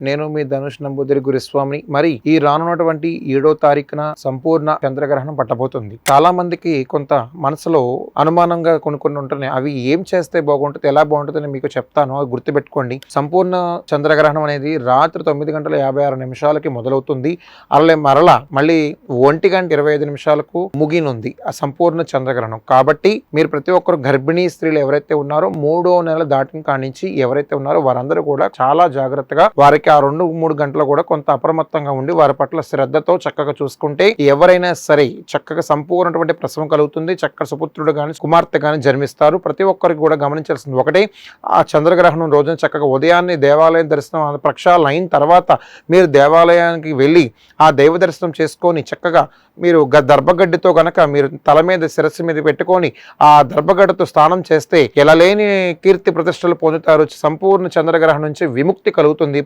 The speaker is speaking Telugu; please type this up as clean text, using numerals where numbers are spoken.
నేను మీ ధనుష్ నంబూదిరి గురుస్వామిని. మరి ఈ రానున్నటువంటి 7వ తారీఖున సంపూర్ణ చంద్రగ్రహణం పట్టబోతుంది. చాలా మందికి కొంత మనసులో అనుమానంగా కొన్ని ఉంటున్నాయి. అవి ఏం చేస్తే బాగుంటుంది, ఎలా బాగుంటుంది మీకు చెప్తాను, అది గుర్తుపెట్టుకోండి. సంపూర్ణ చంద్రగ్రహణం అనేది రాత్రి 9:56 మొదలవుతుంది. మరలా మళ్ళీ 1:25 ముగినుంది ఆ సంపూర్ణ చంద్రగ్రహణం. కాబట్టి మీరు ప్రతి ఒక్కరు గర్భిణీ స్త్రీలు ఎవరైతే ఉన్నారో 3వ నెల దాటిన కానించి ఎవరైతే ఉన్నారో వారందరూ కూడా చాలా జాగ్రత్తగా వారికి ఆ 2-3 గంటలు కూడా కొంత అప్రమత్తంగా ఉండి వారి పట్ల శ్రద్ధతో చక్కగా చూసుకుంటే ఎవరైనా సరే చక్కగా సంపూర్ణటువంటి ప్రసవం కలుగుతుంది. చక్కగా సుపుత్రుడు కానీ కుమార్తె కానీ జన్మిస్తారు. ప్రతి ఒక్కరికి కూడా గమనించాల్సింది ఒకటే, ఆ చంద్రగ్రహణం రోజున చక్కగా ఉదయాన్నే దేవాలయం దర్శనం ప్రక్షాళన అయిన తర్వాత మీరు దేవాలయానికి వెళ్ళి ఆ దైవ దర్శనం చేసుకొని చక్కగా మీరు దర్భగడ్డితో గనక మీరు తల మీద శిరస్సు మీద పెట్టుకొని ఆ దర్భగడ్డతో స్నానం చేస్తే ఎలాలేని కీర్తి ప్రతిష్టలు పొందుతారు. సంపూర్ణ చంద్రగ్రహణం నుంచి విముక్తి కలుగుతుంది.